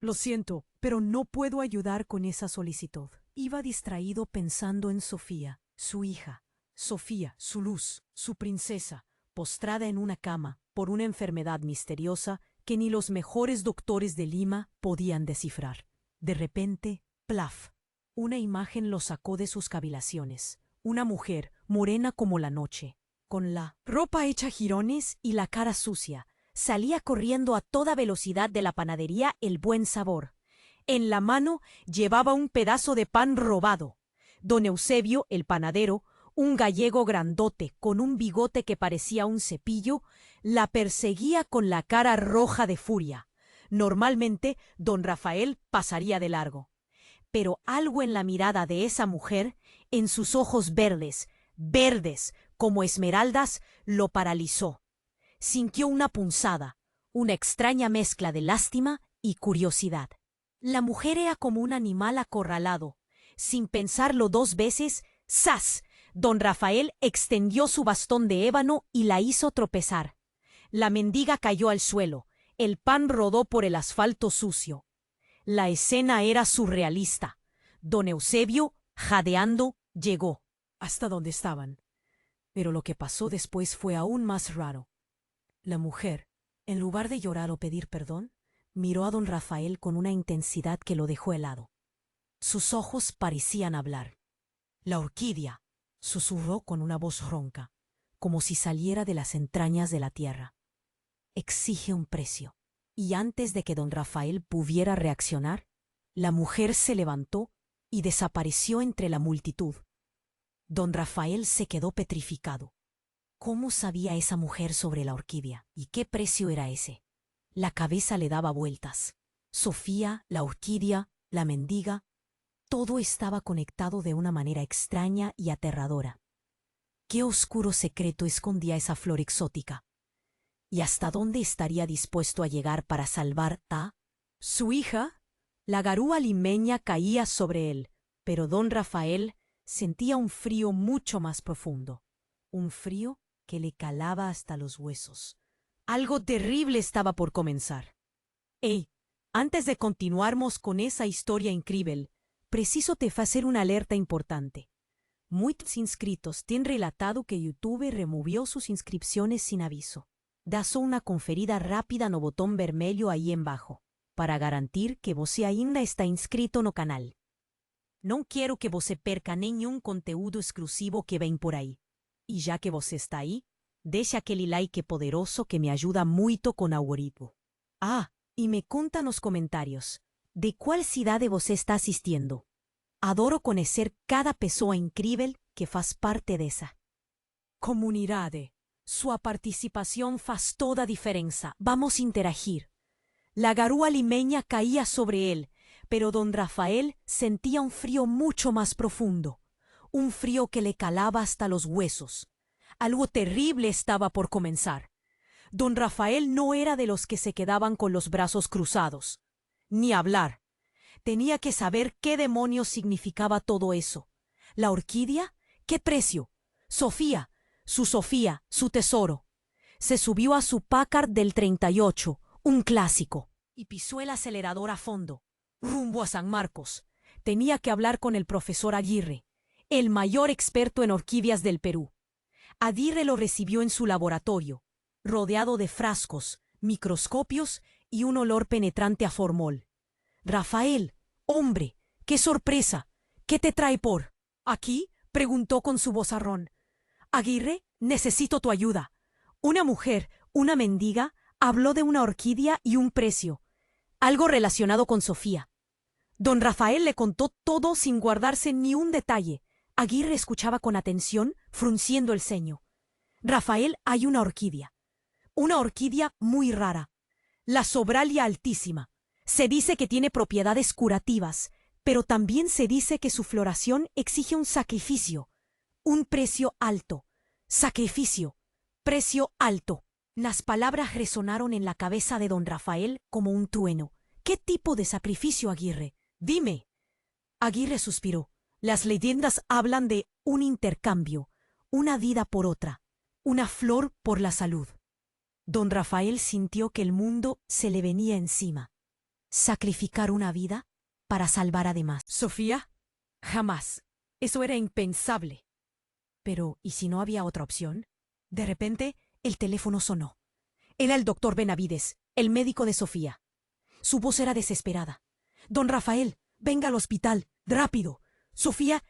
Lo siento, pero no puedo ayudar con esa solicitud. Iba distraído pensando en Sofía, su hija. Sofía, su luz, su princesa, postrada en una cama por una enfermedad misteriosa que ni los mejores doctores de Lima podían descifrar. De repente, plaf, una imagen lo sacó de sus cavilaciones. Una mujer, morena como la noche, con la ropa hecha jirones y la cara sucia, salía corriendo a toda velocidad de la panadería El Buen Sabor. En la mano llevaba un pedazo de pan robado. Don Eusebio, el panadero, un gallego grandote con un bigote que parecía un cepillo, la perseguía con la cara roja de furia. Normalmente, don Rafael pasaría de largo. Pero algo en la mirada de esa mujer, en sus ojos verdes, verdes como esmeraldas, lo paralizó. Sintió una punzada, una extraña mezcla de lástima y curiosidad. La mujer era como un animal acorralado. Sin pensarlo dos veces, ¡zas! Don Rafael extendió su bastón de ébano y la hizo tropezar. La mendiga cayó al suelo. El pan rodó por el asfalto sucio. La escena era surrealista. Don Eusebio, jadeando, llegó hasta donde estaban. Pero lo que pasó después fue aún más raro. La mujer, en lugar de llorar o pedir perdón, miró a don Rafael con una intensidad que lo dejó helado. Sus ojos parecían hablar. La orquídea, susurró con una voz ronca, como si saliera de las entrañas de la tierra. Exige un precio. Y antes de que don Rafael pudiera reaccionar, la mujer se levantó y desapareció entre la multitud. Don Rafael se quedó petrificado. ¿Cómo sabía esa mujer sobre la orquídea? ¿Y qué precio era ese? La cabeza le daba vueltas. Sofía, la orquídea, la mendiga, todo estaba conectado de una manera extraña y aterradora. ¿Qué oscuro secreto escondía esa flor exótica? ¿Y hasta dónde estaría dispuesto a llegar para salvar a su hija? La garúa limeña caía sobre él, pero don Rafael sentía un frío mucho más profundo. Un frío que le calaba hasta los huesos. Algo terrible estaba por comenzar. ¡Ey! Antes de continuarmos con esa historia increíble, preciso te hacer una alerta importante. Muchos inscritos tienen relatado que YouTube removió sus inscripciones sin aviso. Da só una conferida rápida no botón vermelho aí embaixo, para garantir que você ainda está inscrito no canal. Não quero que você perca nenhum conteúdo exclusivo que vem por aí. E já que você está aí, deixa aquele like poderoso que me ajuda muito com o algoritmo. Ah, e me conta nos comentários, de qual cidade você está assistindo? Adoro conhecer cada pessoa incrível que faz parte dessa comunidade. Sua participación faz toda diferença. Vamos interagir. La garúa limeña caía sobre él, pero don Rafael sentía un frío mucho más profundo, un frío que le calaba hasta los huesos. Algo terrible estaba por comenzar. Don Rafael no era de los que se quedaban con los brazos cruzados. Ni hablar. Tenía que saber qué demonios significaba todo eso. ¿La orquídea? ¿Qué precio? Sofía, su tesoro. Se subió a su Packard del 38, un clásico, y pisó el acelerador a fondo, rumbo a San Marcos. Tenía que hablar con el profesor Aguirre, el mayor experto en orquídeas del Perú. Aguirre lo recibió en su laboratorio, rodeado de frascos, microscopios y un olor penetrante a formol. Rafael, hombre, qué sorpresa. ¿Qué te trae por aquí? Preguntó con su vozarrón. Aguirre, necesito tu ayuda. Una mujer, una mendiga, habló de una orquídea y un precio. Algo relacionado con Sofía. Don Rafael le contó todo sin guardarse ni un detalle. Aguirre escuchaba con atención, frunciendo el ceño. Rafael, hay una orquídea muy rara, la Sobralia altísima. Se dice que tiene propiedades curativas, pero también se dice que su floración exige un sacrificio. Un precio alto. Sacrificio. Precio alto. Las palabras resonaron en la cabeza de don Rafael como un trueno. ¿Qué tipo de sacrificio, Aguirre? Dime. Aguirre suspiró. Las leyendas hablan de un intercambio, una vida por otra, una flor por la salud. Don Rafael sintió que el mundo se le venía encima. ¿Sacrificar una vida para salvar a demás? Sofía, jamás. Eso era impensable. Pero, ¿y si no había otra opción? De repente, el teléfono sonó. Era el doctor Benavides, el médico de Sofía. Su voz era desesperada. Don Rafael, venga al hospital, rápido. Sofía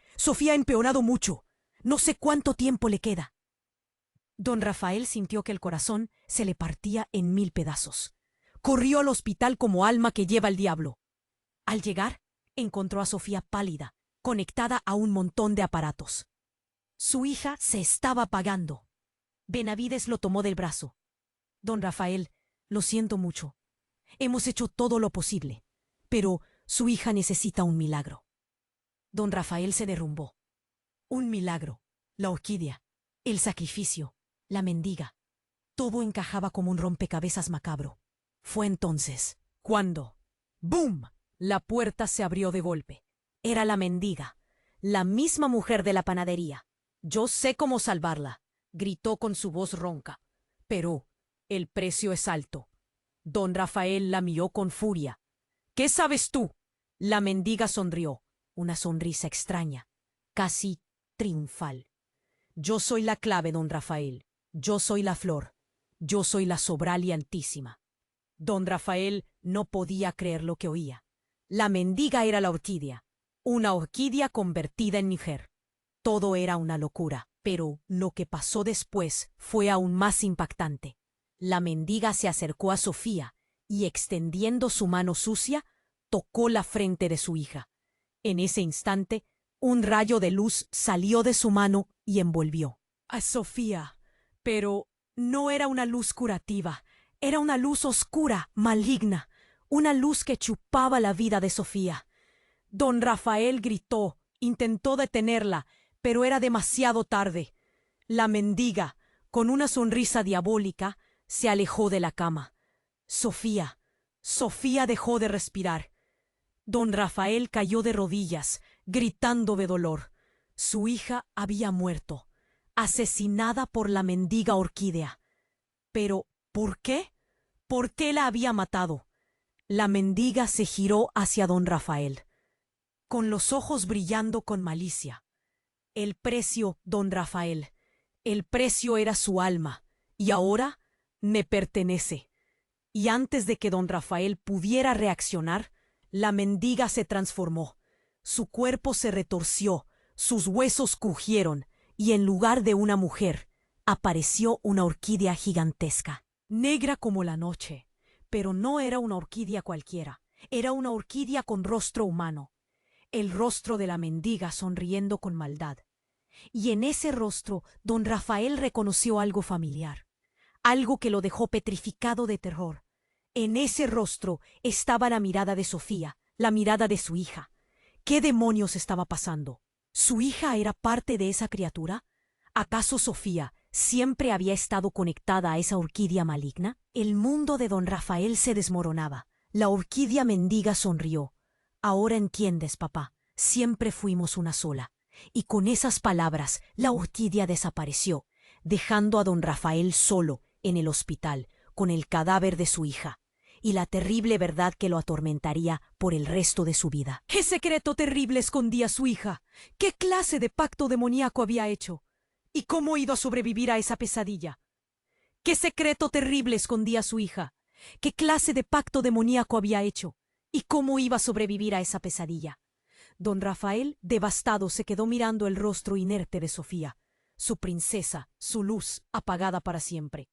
ha empeorado mucho. No sé cuánto tiempo le queda. Don Rafael sintió que el corazón se le partía en 1000 pedazos. Corrió al hospital como alma que lleva el diablo. Al llegar, encontró a Sofía pálida, conectada a un montón de aparatos. Su hija se estaba apagando. Benavides lo tomó del brazo. Don Rafael, lo siento mucho. Hemos hecho todo lo posible, pero su hija necesita un milagro. Don Rafael se derrumbó. Un milagro, la orquídea, el sacrificio, la mendiga. Todo encajaba como un rompecabezas macabro. Fue entonces cuando, ¡boom!, la puerta se abrió de golpe. Era la mendiga, la misma mujer de la panadería. Yo sé cómo salvarla, gritó con su voz ronca. Pero el precio es alto. Don Rafael la miró con furia. ¿Qué sabes tú? La mendiga sonrió, una sonrisa extraña, casi triunfal. Yo soy la clave, don Rafael. Yo soy la flor. Yo soy la Sobralia Altísima. Don Rafael no podía creer lo que oía. La mendiga era la orquídea, una orquídea convertida en mujer. Todo era una locura, pero lo que pasó después fue aún más impactante. La mendiga se acercó a Sofía y, extendiendo su mano sucia, tocó la frente de su hija. En ese instante, un rayo de luz salió de su mano y envolvió a Sofía. Pero no era una luz curativa, era una luz oscura, maligna, una luz que chupaba la vida de Sofía. Don Rafael gritó, intentó detenerla, pero era demasiado tarde. La mendiga, con una sonrisa diabólica, se alejó de la cama. Sofía dejó de respirar. Don Rafael cayó de rodillas, gritando de dolor. Su hija había muerto, asesinada por la mendiga orquídea. Pero, ¿por qué? ¿Por qué la había matado? La mendiga se giró hacia don Rafael, con los ojos brillando con malicia. El precio, don Rafael, el precio era su alma, y ahora me pertenece. Y antes de que don Rafael pudiera reaccionar, la mendiga se transformó. Su cuerpo se retorció, sus huesos crujieron, y en lugar de una mujer, apareció una orquídea gigantesca, negra como la noche. Pero no era una orquídea cualquiera, era una orquídea con rostro humano, el rostro de la mendiga sonriendo con maldad. Y en ese rostro don Rafael reconoció algo familiar, algo que lo dejó petrificado de terror. En ese rostro estaba la mirada de Sofía, la mirada de su hija. ¿Qué demonios estaba pasando? ¿Su hija era parte de esa criatura? ¿Acaso Sofía siempre había estado conectada a esa orquídea maligna? El mundo de don Rafael se desmoronaba. La orquídea mendiga sonrió. Ahora entiendes, papá, siempre fuimos una sola. Y con esas palabras la orquídea desapareció, dejando a don Rafael solo en el hospital con el cadáver de su hija y la terrible verdad que lo atormentaría por el resto de su vida. ¿Qué secreto terrible escondía su hija? ¿Qué clase de pacto demoníaco había hecho? ¿Y cómo iba a sobrevivir a esa pesadilla? ¿Qué secreto terrible escondía su hija? ¿Qué clase de pacto demoníaco había hecho? ¿Y cómo iba a sobrevivir a esa pesadilla? Don Rafael, devastado, se quedó mirando el rostro inerte de Sofía, su princesa, su luz apagada para siempre.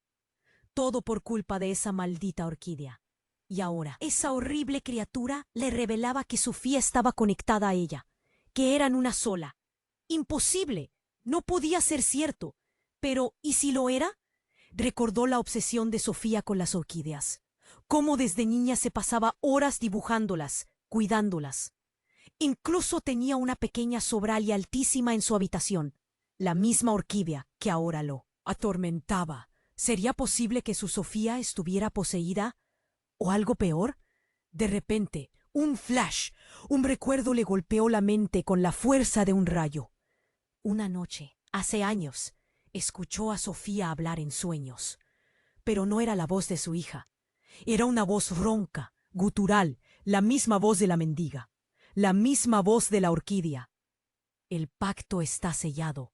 Todo por culpa de esa maldita orquídea. Y ahora, esa horrible criatura le revelaba que Sofía estaba conectada a ella, que eran una sola. Imposible. No podía ser cierto. Pero, ¿y si lo era? Recordó la obsesión de Sofía con las orquídeas. Cómo desde niña se pasaba horas dibujándolas, cuidándolas. Incluso tenía una pequeña Sobralia Altísima en su habitación, la misma orquídea que ahora lo atormentaba. ¿Sería posible que su Sofía estuviera poseída? ¿O algo peor? De repente, un flash, un recuerdo le golpeó la mente con la fuerza de un rayo. Una noche, hace años, escuchó a Sofía hablar en sueños. Pero no era la voz de su hija. Era una voz ronca, gutural, la misma voz de la mendiga, la misma voz de la orquídea. El pacto está sellado.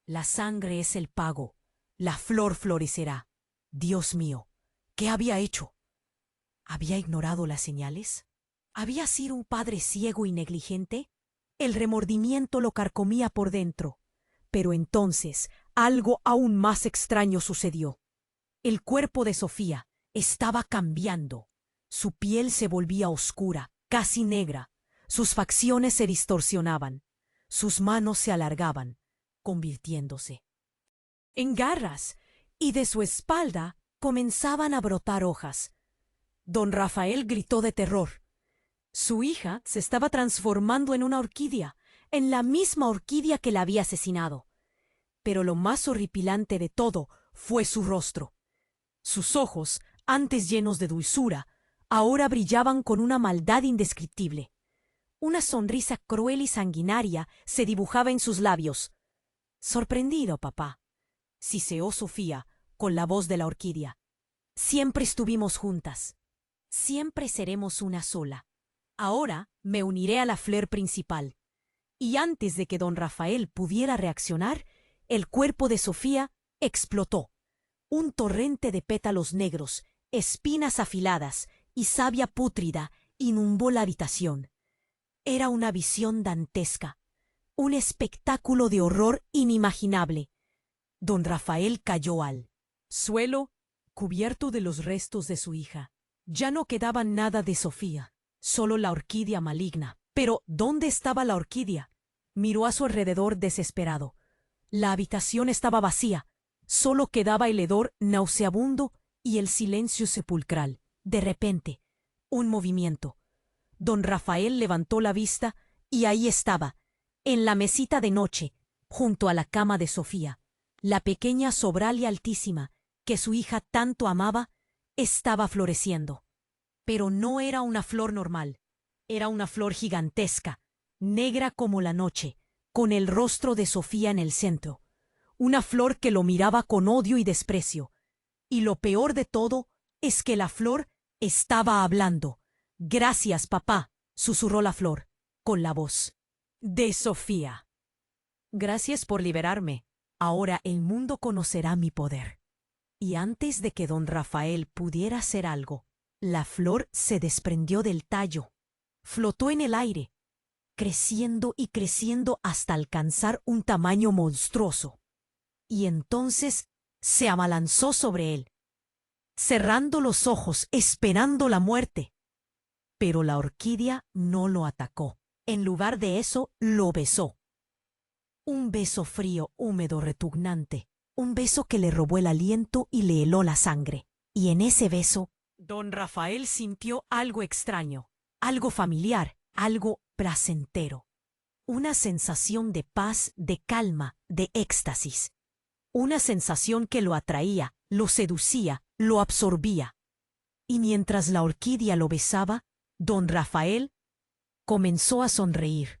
La sangre es el pago. La flor florecerá. Dios mío, ¿qué había hecho? ¿Había ignorado las señales? ¿Había sido un padre ciego y negligente? El remordimiento lo carcomía por dentro. Pero entonces algo aún más extraño sucedió. El cuerpo de Sofía estaba cambiando. Su piel se volvía oscura, casi negra. Sus facciones se distorsionaban. Sus manos se alargaban, convirtiéndose en garras, y de su espalda comenzaban a brotar hojas. Don Rafael gritó de terror. Su hija se estaba transformando en una orquídea, en la misma orquídea que la había asesinado. Pero lo más horripilante de todo fue su rostro. Sus ojos, antes llenos de dulzura, ahora brillaban con una maldad indescriptible. Una sonrisa cruel y sanguinaria se dibujaba en sus labios. Sorprendido, papá, siseó Sofía con la voz de la orquídea. Siempre estuvimos juntas. Siempre seremos una sola. Ahora me uniré a la flor principal. Y antes de que don Rafael pudiera reaccionar, el cuerpo de Sofía explotó. Un torrente de pétalos negros, espinas afiladas y savia pútrida inundó la habitación. Era una visión dantesca, un espectáculo de horror inimaginable. Don Rafael cayó al suelo, cubierto de los restos de su hija. Ya no quedaba nada de Sofía, solo la orquídea maligna. Pero, ¿dónde estaba la orquídea? Miró a su alrededor desesperado. La habitación estaba vacía. Solo quedaba el hedor nauseabundo y el silencio sepulcral. De repente, un movimiento. Don Rafael levantó la vista y ahí estaba, en la mesita de noche, junto a la cama de Sofía, la pequeña sobralia altísima que su hija tanto amaba, estaba floreciendo. Pero no era una flor normal, era una flor gigantesca, negra como la noche, con el rostro de Sofía en el centro. Una flor que lo miraba con odio y desprecio. Y lo peor de todo es que la flor estaba hablando. «Gracias, papá», susurró la flor, con la voz de Sofía. «Gracias por liberarme. Ahora el mundo conocerá mi poder». Y antes de que don Rafael pudiera hacer algo, la flor se desprendió del tallo. Flotó en el aire, creciendo y creciendo hasta alcanzar un tamaño monstruoso. Y entonces se abalanzó sobre él, cerrando los ojos, esperando la muerte. Pero la orquídea no lo atacó. En lugar de eso, lo besó. Un beso frío, húmedo, repugnante. Un beso que le robó el aliento y le heló la sangre. Y en ese beso, don Rafael sintió algo extraño, algo familiar, algo placentero. Una sensación de paz, de calma, de éxtasis. Una sensación que lo atraía, lo seducía, lo absorbía. Y mientras la orquídea lo besaba, don Rafael comenzó a sonreír.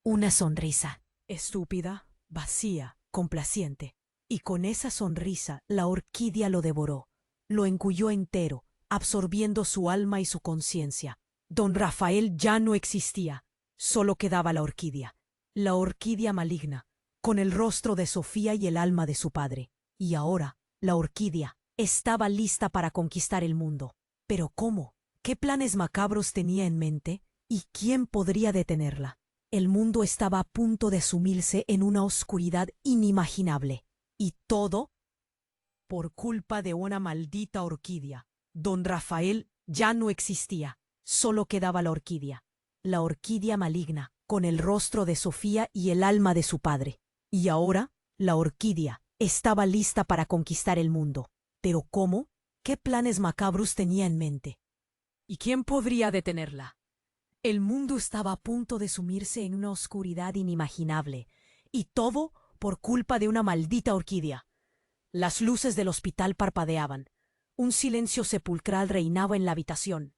Una sonrisa estúpida, vacía, complaciente. Y con esa sonrisa la orquídea lo devoró, lo engulló entero, absorbiendo su alma y su conciencia. Don Rafael ya no existía, solo quedaba la orquídea maligna, con el rostro de Sofía y el alma de su padre. Y ahora la orquídea estaba lista para conquistar el mundo. ¿Pero cómo? ¿Qué planes macabros tenía en mente? ¿Y quién podría detenerla? El mundo estaba a punto de sumirse en una oscuridad inimaginable. Y todo por culpa de una maldita orquídea. Don Rafael ya no existía, solo quedaba la orquídea maligna, con el rostro de Sofía y el alma de su padre. Y ahora la orquídea estaba lista para conquistar el mundo. ¿Pero cómo? ¿Qué planes macabros tenía en mente? ¿Y quién podría detenerla? El mundo estaba a punto de sumirse en una oscuridad inimaginable, y todo por culpa de una maldita orquídea. Las luces del hospital parpadeaban. Un silencio sepulcral reinaba en la habitación.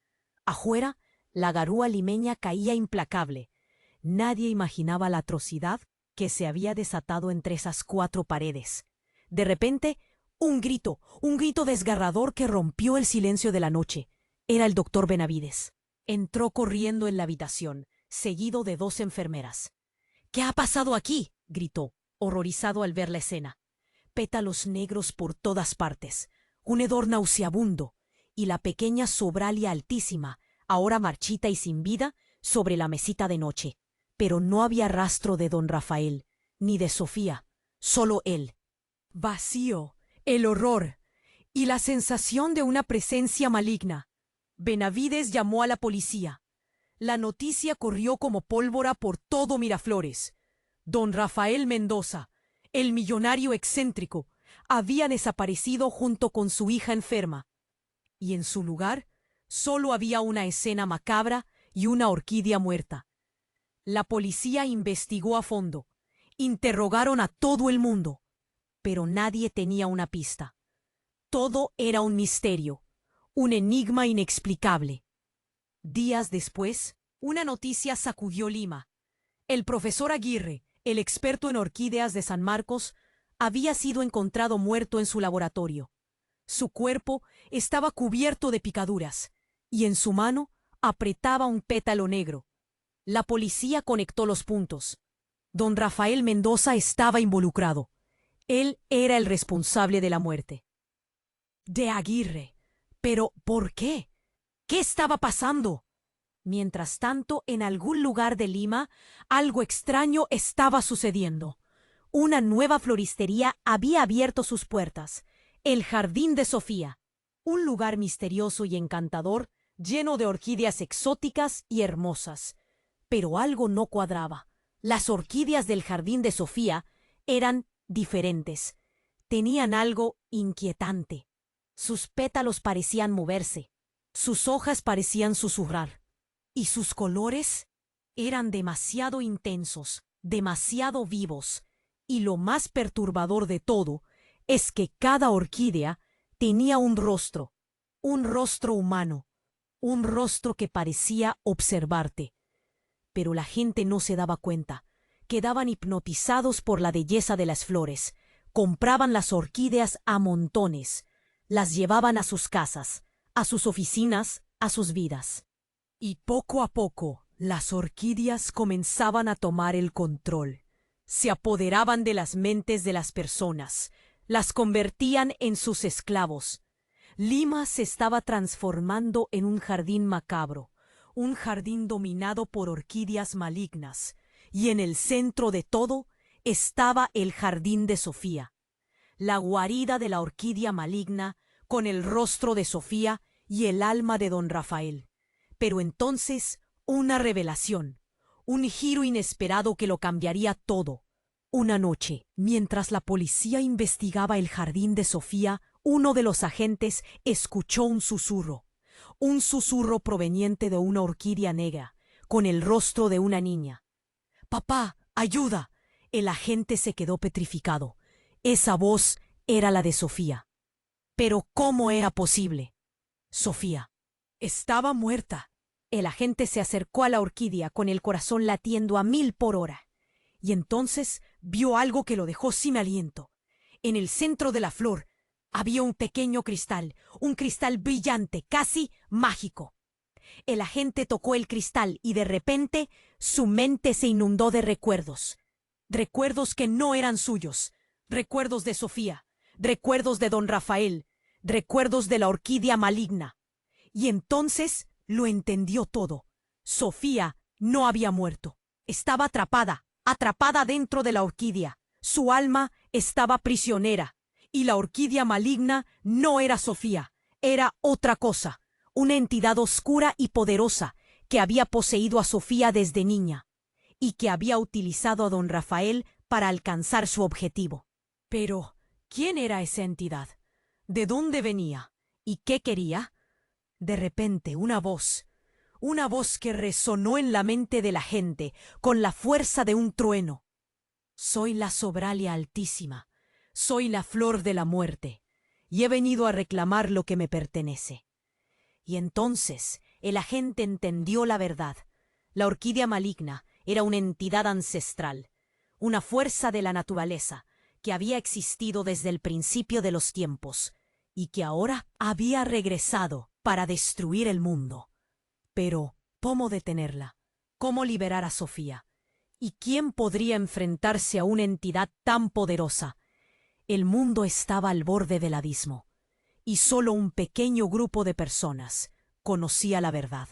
Afuera, la garúa limeña caía implacable. Nadie imaginaba la atrocidad que se había desatado entre esas 4 paredes. De repente, un grito desgarrador que rompió el silencio de la noche. Era el doctor Benavides. Entró corriendo en la habitación, seguido de 2 enfermeras. «¿Qué ha pasado aquí?», gritó, horrorizado al ver la escena. Pétalos negros por todas partes, un hedor nauseabundo, y la pequeña sobralia altísima, ahora marchita y sin vida, sobre la mesita de noche. Pero no había rastro de don Rafael, ni de Sofía, solo él. Vacío, el horror y la sensación de una presencia maligna. Benavides llamó a la policía. La noticia corrió como pólvora por todo Miraflores. Don Rafael Mendoza, el millonario excéntrico, había desaparecido junto con su hija enferma. Y en su lugar solo había una escena macabra y una orquídea muerta. La policía investigó a fondo. Interrogaron a todo el mundo, pero nadie tenía una pista. Todo era un misterio, un enigma inexplicable. Días después, una noticia sacudió Lima. El profesor Aguirre, el experto en orquídeas de San Marcos, había sido encontrado muerto en su laboratorio. Su cuerpo estaba cubierto de picaduras, y en su mano apretaba un pétalo negro. La policía conectó los puntos. Don Rafael Mendoza estaba involucrado. Él era el responsable de la muerte. De Aguirre. ¿Pero por qué? ¿Qué estaba pasando? Mientras tanto, en algún lugar de Lima, algo extraño estaba sucediendo. Una nueva floristería había abierto sus puertas, el Jardín de Sofía, un lugar misterioso y encantador, lleno de orquídeas exóticas y hermosas. Pero algo no cuadraba. Las orquídeas del Jardín de Sofía eran diferentes. Tenían algo inquietante. Sus pétalos parecían moverse, sus hojas parecían susurrar, y sus colores eran demasiado intensos, demasiado vivos, y lo más perturbador de todo es que cada orquídea tenía un rostro humano, un rostro que parecía observarte. Pero la gente no se daba cuenta. Quedaban hipnotizados por la belleza de las flores. Compraban las orquídeas a montones. Las llevaban a sus casas, a sus oficinas, a sus vidas. Y poco a poco, las orquídeas comenzaban a tomar el control. Se apoderaban de las mentes de las personas. Las convertían en sus esclavos. Lima se estaba transformando en un jardín macabro, un jardín dominado por orquídeas malignas, y en el centro de todo estaba el Jardín de Sofía, la guarida de la orquídea maligna con el rostro de Sofía y el alma de don Rafael. Pero entonces una revelación, un giro inesperado que lo cambiaría todo. Una noche, mientras la policía investigaba el Jardín de Sofía, uno de los agentes escuchó un susurro proveniente de una orquídea negra, con el rostro de una niña. «¡Papá, ayuda!». El agente se quedó petrificado. Esa voz era la de Sofía. Pero ¿cómo era posible? Sofía estaba muerta. El agente se acercó a la orquídea con el corazón latiendo a 1000 por hora. Y entonces vio algo que lo dejó sin aliento. En el centro de la flor había un pequeño cristal, un cristal brillante, casi mágico. El agente tocó el cristal y de repente su mente se inundó de recuerdos. Recuerdos que no eran suyos. Recuerdos de Sofía, recuerdos de don Rafael, recuerdos de la orquídea maligna. Y entonces lo entendió todo. Sofía no había muerto. Estaba atrapada dentro de la orquídea. Su alma estaba prisionera. Y la orquídea maligna no era Sofía, era otra cosa, una entidad oscura y poderosa que había poseído a Sofía desde niña y que había utilizado a don Rafael para alcanzar su objetivo. Pero, ¿quién era esa entidad? ¿De dónde venía? ¿Y qué quería? De repente, una voz que resonó en la mente de la gente con la fuerza de un trueno. «Soy la sobralia altísima. Soy la flor de la muerte, y he venido a reclamar lo que me pertenece». Y entonces el agente entendió la verdad. La orquídea maligna era una entidad ancestral, una fuerza de la naturaleza que había existido desde el principio de los tiempos y que ahora había regresado para destruir el mundo. Pero, ¿Cómo detenerla? ¿Cómo liberar a Sofía? ¿Y quién podría enfrentarse a una entidad tan poderosa? El mundo estaba al borde del abismo, y solo un pequeño grupo de personas conocía la verdad.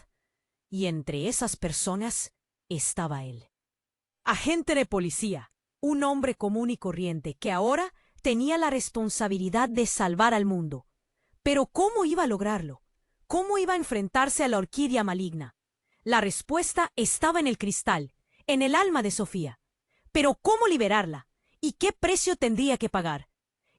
Y entre esas personas estaba él. Agente de policía, un hombre común y corriente que ahora tenía la responsabilidad de salvar al mundo. Pero ¿cómo iba a lograrlo? ¿Cómo iba a enfrentarse a la orquídea maligna? La respuesta estaba en el cristal, en el alma de Sofía. Pero ¿cómo liberarla? ¿Y qué precio tendría que pagar?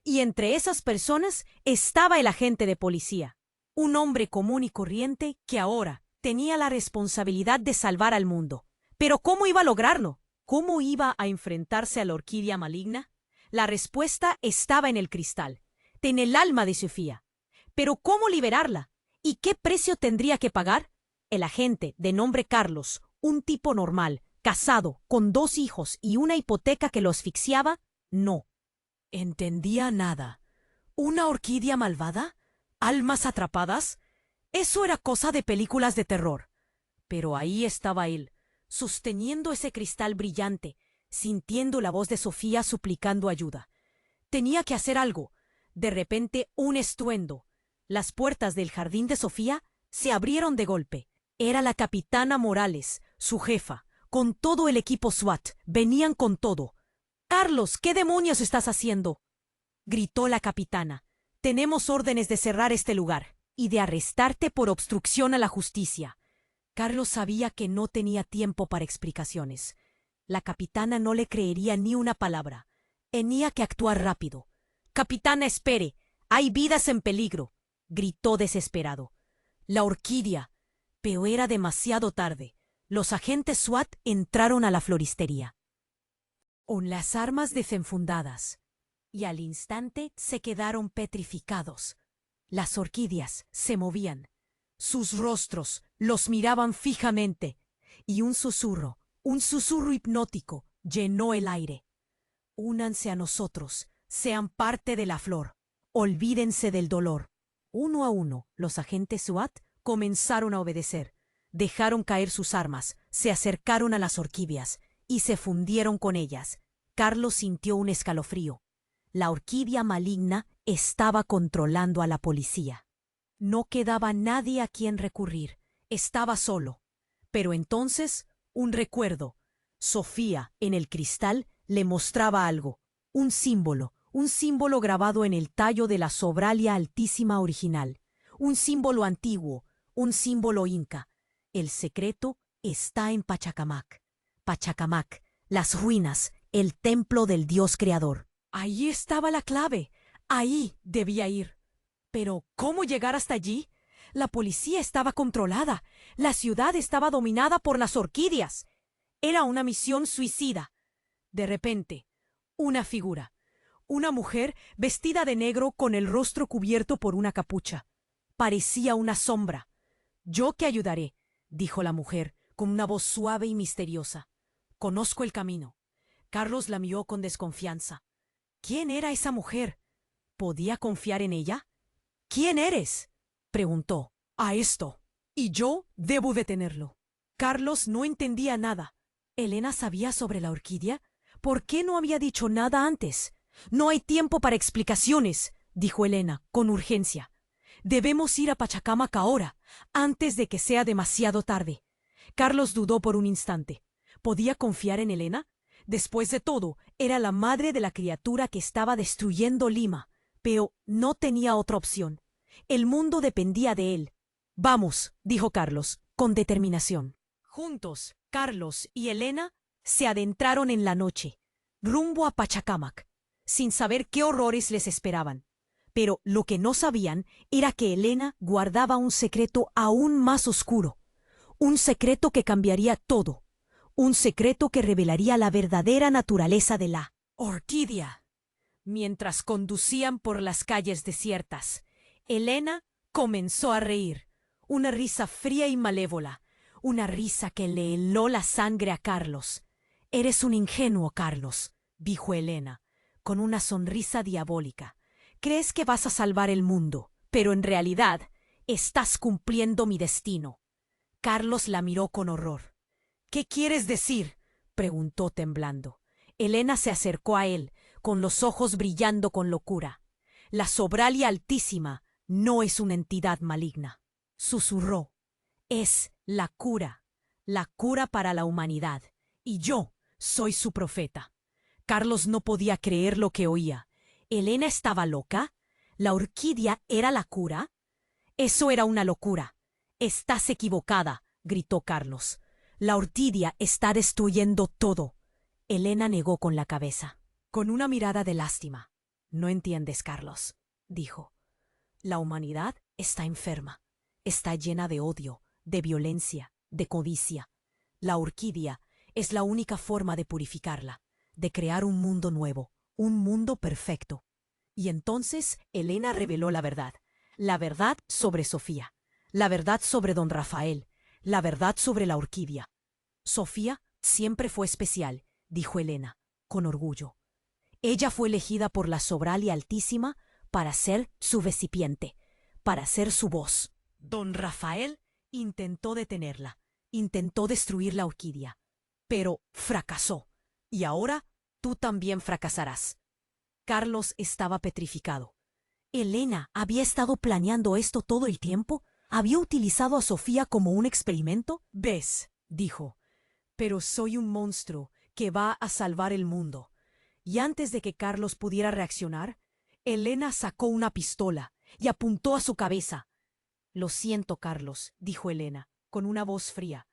Y entre esas personas estaba el agente de policía, un hombre común y corriente que ahora tenía la responsabilidad de salvar al mundo. Pero ¿cómo iba a lograrlo? ¿Cómo iba a enfrentarse a la orquídea maligna? La respuesta estaba en el cristal, en el alma de Sofía. Pero ¿cómo liberarla? ¿Y qué precio tendría que pagar? El agente, de nombre Carlos, un tipo normal, casado, con 2 hijos y una hipoteca que lo asfixiaba, no entendía nada. ¿Una orquídea malvada? ¿Almas atrapadas? Eso era cosa de películas de terror. Pero ahí estaba él, sosteniendo ese cristal brillante, sintiendo la voz de Sofía suplicando ayuda. Tenía que hacer algo. De repente, un estruendo. Las puertas del jardín de Sofía se abrieron de golpe. Era la capitana Morales, su jefa, con todo el equipo SWAT. Venían con todo. «Carlos, ¿qué demonios estás haciendo?», gritó la capitana. «Tenemos órdenes de cerrar este lugar y de arrestarte por obstrucción a la justicia». Carlos sabía que no tenía tiempo para explicaciones. La capitana no le creería ni una palabra. Tenía que actuar rápido. «Capitana, espere. Hay vidas en peligro», gritó desesperado. «La orquídea». Pero era demasiado tarde. Los agentes SWAT entraron a la floristería con las armas desenfundadas, y al instante se quedaron petrificados. Las orquídeas se movían. Sus rostros los miraban fijamente, y un susurro hipnótico, llenó el aire. «Únanse a nosotros, sean parte de la flor, olvídense del dolor». Uno a uno, los agentes SWAT comenzaron a obedecer. Dejaron caer sus armas, se acercaron a las orquídeas y se fundieron con ellas. Carlos sintió un escalofrío. La orquídea maligna estaba controlando a la policía. No quedaba nadie a quien recurrir. Estaba solo. Pero entonces, un recuerdo. Sofía, en el cristal, le mostraba algo. Un símbolo grabado en el tallo de la Sobralia Altísima original. Un símbolo antiguo, un símbolo inca. El secreto está en Pachacamac. Pachacamac, las ruinas, el templo del Dios creador. Ahí estaba la clave. Ahí debía ir. Pero ¿cómo llegar hasta allí? La policía estaba controlada. La ciudad estaba dominada por las orquídeas. Era una misión suicida. De repente, una figura. Una mujer vestida de negro con el rostro cubierto por una capucha. Parecía una sombra. «Yo te ayudaré», dijo la mujer, con una voz suave y misteriosa. «Conozco el camino». Carlos la miró con desconfianza. ¿Quién era esa mujer? ¿Podía confiar en ella? «¿Quién eres?», preguntó. «A esto. Y yo debo detenerlo». Carlos no entendía nada. ¿Elena sabía sobre la orquídea? ¿Por qué no había dicho nada antes? «No hay tiempo para explicaciones», dijo Elena, con urgencia. «Debemos ir a Pachacamac ahora, antes de que sea demasiado tarde». Carlos dudó por un instante. ¿Podía confiar en Elena? Después de todo, era la madre de la criatura que estaba destruyendo Lima. Pero no tenía otra opción. El mundo dependía de él. «Vamos», dijo Carlos, con determinación. Juntos, Carlos y Elena se adentraron en la noche, rumbo a Pachacamac, sin saber qué horrores les esperaban. Pero lo que no sabían era que Elena guardaba un secreto aún más oscuro. Un secreto que cambiaría todo. Un secreto que revelaría la verdadera naturaleza de la orquídea. Mientras conducían por las calles desiertas, Elena comenzó a reír. Una risa fría y malévola. Una risa que le heló la sangre a Carlos. «Eres un ingenuo, Carlos», dijo Elena, con una sonrisa diabólica. «Crees que vas a salvar el mundo, pero en realidad estás cumpliendo mi destino». Carlos la miró con horror. ¿Qué quieres decir?, preguntó temblando. Elena se acercó a él, con los ojos brillando con locura. La Sobralia Altísima no es una entidad maligna, susurró. Es la cura para la humanidad, y yo soy su profeta. Carlos no podía creer lo que oía. ¿Elena estaba loca? ¿La orquídea era la cura? Eso era una locura. Estás equivocada, gritó Carlos. La orquídea está destruyendo todo. Elena negó con la cabeza, con una mirada de lástima. No entiendes, Carlos, dijo. La humanidad está enferma. Está llena de odio, de violencia, de codicia. La orquídea es la única forma de purificarla, de crear un mundo nuevo, un mundo perfecto. Y entonces Elena reveló la verdad sobre Sofía, la verdad sobre don Rafael, la verdad sobre la orquídea. Sofía siempre fue especial, dijo Elena, con orgullo. Ella fue elegida por la Sobralia Altísima para ser su recipiente, para ser su voz. Don Rafael intentó detenerla, intentó destruir la orquídea, pero fracasó. Y ahora tú también fracasarás. Carlos estaba petrificado. ¿Elena había estado planeando esto todo el tiempo? ¿Había utilizado a Sofía como un experimento? ¿Ves?, dijo. Pero soy un monstruo que va a salvar el mundo. Y antes de que Carlos pudiera reaccionar, Elena sacó una pistola y apuntó a su cabeza. Lo siento, Carlos, dijo Elena, con una voz fría,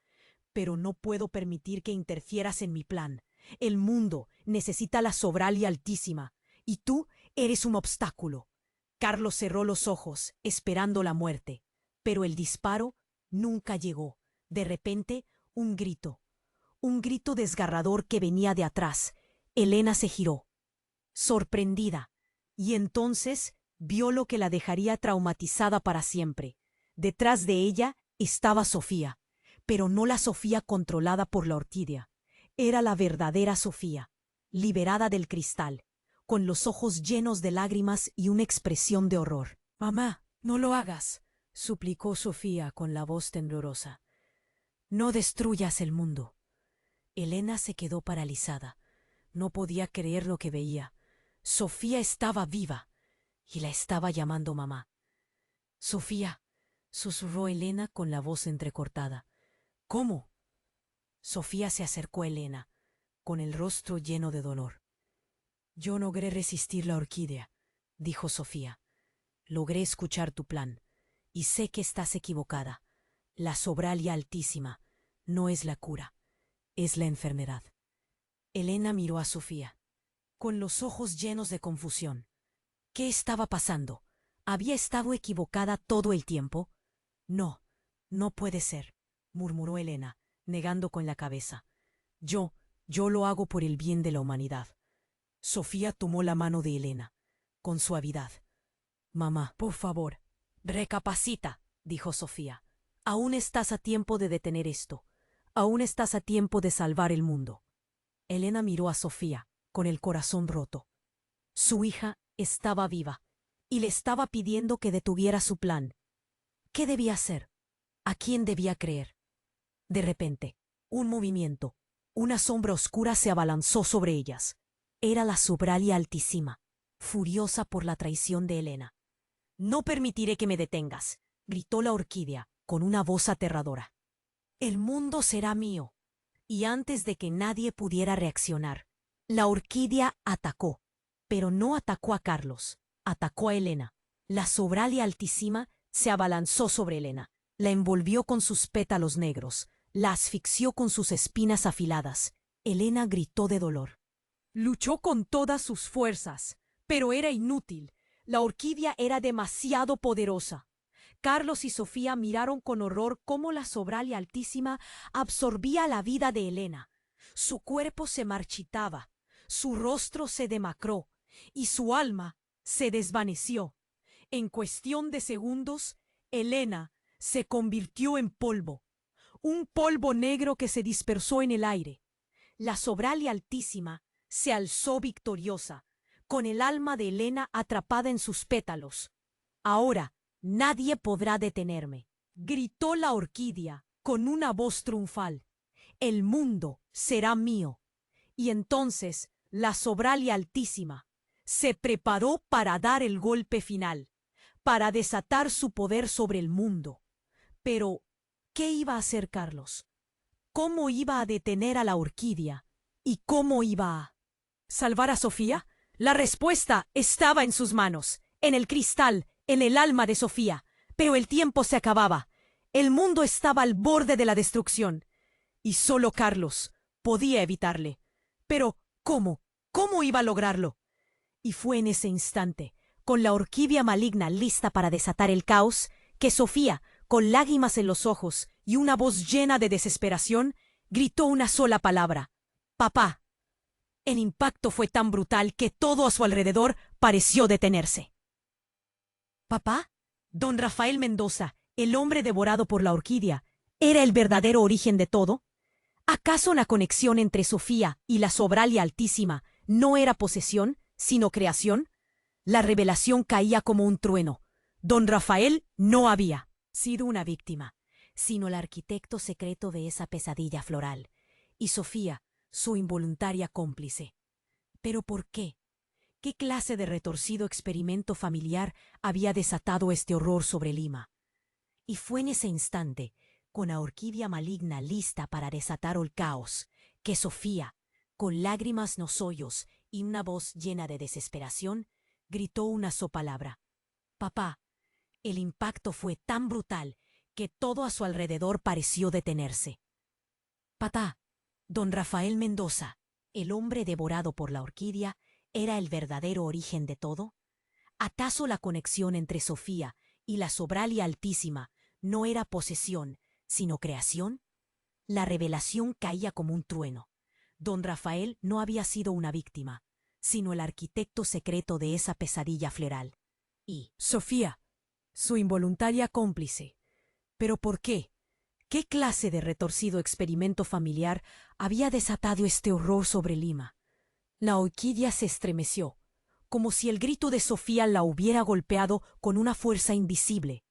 pero no puedo permitir que interfieras en mi plan. El mundo necesita la Sobralia Altísima, y tú eres un obstáculo. Carlos cerró los ojos, esperando la muerte, pero el disparo nunca llegó. De repente, un grito desgarrador que venía de atrás. Elena se giró, sorprendida, y entonces vio lo que la dejaría traumatizada para siempre. Detrás de ella estaba Sofía, pero no la Sofía controlada por la orquídea. Era la verdadera Sofía, liberada del cristal, con los ojos llenos de lágrimas y una expresión de horror. «Mamá, no lo hagas», suplicó Sofía con la voz temblorosa. «No destruyas el mundo». Elena se quedó paralizada. No podía creer lo que veía. Sofía estaba viva y la estaba llamando mamá. «Sofía», susurró Elena con la voz entrecortada. «¿Cómo?». Sofía se acercó a Elena, con el rostro lleno de dolor. «Yo no logré resistir la orquídea», dijo Sofía. «Logré escuchar tu plan, y sé que estás equivocada. La Sobralia Altísima no es la cura, es la enfermedad». Elena miró a Sofía, con los ojos llenos de confusión. ¿Qué estaba pasando? ¿Había estado equivocada todo el tiempo? «No, no puede ser», murmuró Elena, negando con la cabeza. Yo lo hago por el bien de la humanidad». Sofía tomó la mano de Elena, con suavidad. «Mamá, por favor, recapacita», dijo Sofía. «Aún estás a tiempo de detener esto. Aún estás a tiempo de salvar el mundo». Elena miró a Sofía, con el corazón roto. Su hija estaba viva, y le estaba pidiendo que detuviera su plan. ¿Qué debía hacer? ¿A quién debía creer? De repente, un movimiento, una sombra oscura se abalanzó sobre ellas. Era la Sobralia Altísima, furiosa por la traición de Elena. «No permitiré que me detengas», gritó la orquídea, con una voz aterradora. «El mundo será mío». Y antes de que nadie pudiera reaccionar, la orquídea atacó, pero no atacó a Carlos, atacó a Elena. La Sobralia Altísima se abalanzó sobre Elena, la envolvió con sus pétalos negros, la asfixió con sus espinas afiladas. Elena gritó de dolor. Luchó con todas sus fuerzas, pero era inútil. La orquídea era demasiado poderosa. Carlos y Sofía miraron con horror cómo la Sobralia Altísima absorbía la vida de Elena. Su cuerpo se marchitaba, su rostro se demacró y su alma se desvaneció. En cuestión de segundos, Elena se convirtió en polvo, un polvo negro que se dispersó en el aire. La Sobralia Altísima se alzó victoriosa, con el alma de Elena atrapada en sus pétalos. «Ahora nadie podrá detenerme», gritó la orquídea, con una voz triunfal: «El mundo será mío». Y entonces la Sobralia Altísima se preparó para dar el golpe final, para desatar su poder sobre el mundo. Pero, ¿qué iba a hacer Carlos? ¿Cómo iba a detener a la orquídea? ¿Y cómo iba a salvar a Sofía? La respuesta estaba en sus manos, en el cristal, en el alma de Sofía. Pero el tiempo se acababa. El mundo estaba al borde de la destrucción. Y solo Carlos podía evitarle. Pero, ¿cómo? ¿Cómo iba a lograrlo? Y fue en ese instante, con la orquídea maligna lista para desatar el caos, que Sofía, con lágrimas en los ojos y una voz llena de desesperación, gritó una sola palabra: «Papá». El impacto fue tan brutal que todo a su alrededor pareció detenerse. ¿Papá? Don Rafael Mendoza, el hombre devorado por la orquídea, ¿era el verdadero origen de todo? ¿Acaso la conexión entre Sofía y la Sobralia Altísima no era posesión, sino creación? La revelación caía como un trueno. Don Rafael no había sido una víctima, sino el arquitecto secreto de esa pesadilla floral, y Sofía, su involuntaria cómplice. ¿Pero por qué? ¿Qué clase de retorcido experimento familiar había desatado este horror sobre Lima? Y fue en ese instante, con la orquídea maligna lista para desatar el caos, que Sofía, con lágrimas en los ojos y una voz llena de desesperación, gritó una sola palabra: «Papá». El impacto fue tan brutal que todo a su alrededor pareció detenerse. «Papá, don Rafael Mendoza, el hombre devorado por la orquídea, ¿era el verdadero origen de todo? ¿Acaso la conexión entre Sofía y la Sobralia Altísima no era posesión, sino creación?» La revelación caía como un trueno. Don Rafael no había sido una víctima, sino el arquitecto secreto de esa pesadilla floral. Y Sofía, su involuntaria cómplice. ¿Pero por qué? ¿Qué clase de retorcido experimento familiar había desatado este horror sobre Lima? La orquídea se estremeció, como si el grito de Sofía la hubiera golpeado con una fuerza invisible.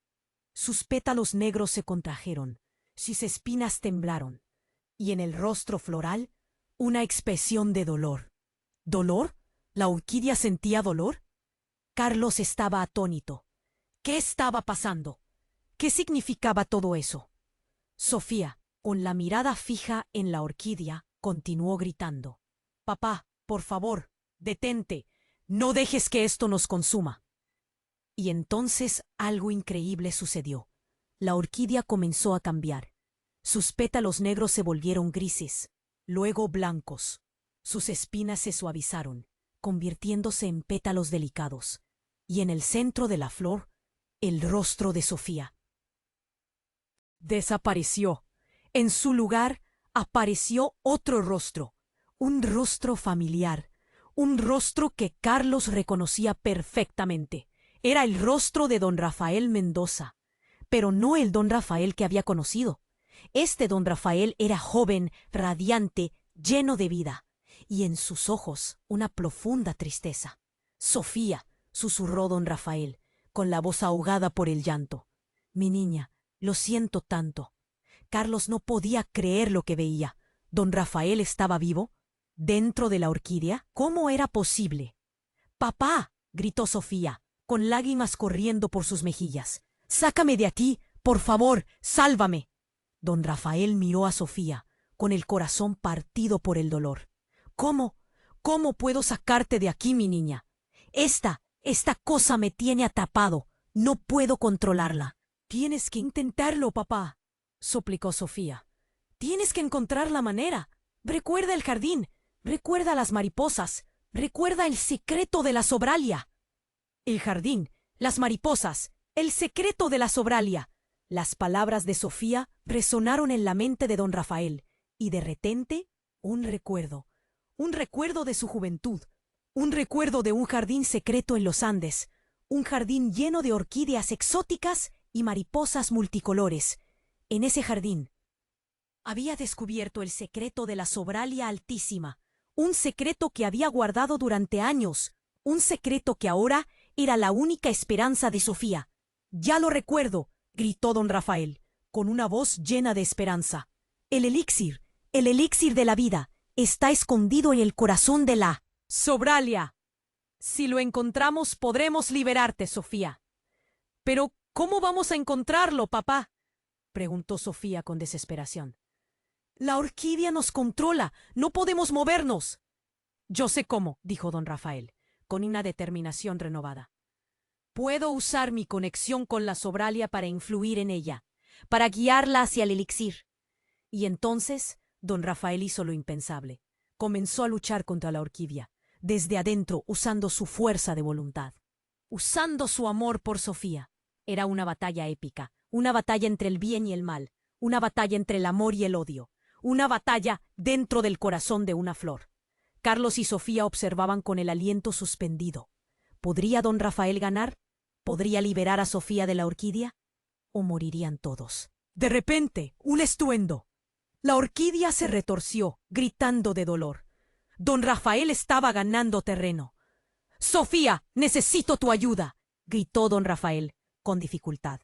Sus pétalos negros se contrajeron, sus espinas temblaron, y en el rostro floral una expresión de dolor. ¿Dolor? ¿La orquídea sentía dolor? Carlos estaba atónito. ¿Qué estaba pasando? ¿Qué significaba todo eso? Sofía, con la mirada fija en la orquídea, continuó gritando: «Papá, por favor, detente, no dejes que esto nos consuma». Y entonces algo increíble sucedió. La orquídea comenzó a cambiar. Sus pétalos negros se volvieron grises, luego blancos. Sus espinas se suavizaron, convirtiéndose en pétalos delicados. Y en el centro de la flor, el rostro de Sofía desapareció. En su lugar apareció otro rostro, un rostro familiar, un rostro que Carlos reconocía perfectamente. Era el rostro de don Rafael Mendoza, pero no el don Rafael que había conocido. Este don Rafael era joven, radiante, lleno de vida, y en sus ojos una profunda tristeza. «Sofía», susurró don Rafael, con la voz ahogada por el llanto. «Mi niña, lo siento tanto». Carlos no podía creer lo que veía. ¿Don Rafael estaba vivo? ¿Dentro de la orquídea? ¿Cómo era posible? «¡Papá!», gritó Sofía, con lágrimas corriendo por sus mejillas. «¡Sácame de aquí! ¡Por favor, sálvame!». Don Rafael miró a Sofía, con el corazón partido por el dolor. «¿Cómo? ¿Cómo puedo sacarte de aquí, mi niña? Esta cosa me tiene atrapado. No puedo controlarla». «Tienes que intentarlo, papá», suplicó Sofía. «Tienes que encontrar la manera. Recuerda el jardín, recuerda las mariposas, recuerda el secreto de la Sobralia». El jardín, las mariposas, el secreto de la Sobralia. Las palabras de Sofía resonaron en la mente de don Rafael, y de repente un recuerdo de su juventud, un recuerdo de un jardín secreto en los Andes, un jardín lleno de orquídeas exóticas y mariposas multicolores. En ese jardín había descubierto el secreto de la Sobralia Altísima, un secreto que había guardado durante años, un secreto que ahora era la única esperanza de Sofía. «Ya lo recuerdo», gritó don Rafael. con una voz llena de esperanza. El elixir de la vida, está escondido en el corazón de la Sobralia. Si lo encontramos, podremos liberarte, Sofía. Pero, ¿cómo vamos a encontrarlo, papá? Preguntó Sofía con desesperación. La orquídea nos controla. No podemos movernos. Yo sé cómo, dijo don Rafael, con una determinación renovada. Puedo usar mi conexión con la Sobralia para influir en ella, para guiarla hacia el elixir. Y entonces, don Rafael hizo lo impensable. Comenzó a luchar contra la orquídea, desde adentro, usando su fuerza de voluntad, usando su amor por Sofía. Era una batalla épica, una batalla entre el bien y el mal, una batalla entre el amor y el odio, una batalla dentro del corazón de una flor. Carlos y Sofía observaban con el aliento suspendido. ¿Podría don Rafael ganar? ¿Podría liberar a Sofía de la orquídea? ¿O morirían todos? De repente, un estruendo. La orquídea se retorció, gritando de dolor. Don Rafael estaba ganando terreno. «Sofía, necesito tu ayuda», gritó don Rafael, con dificultad.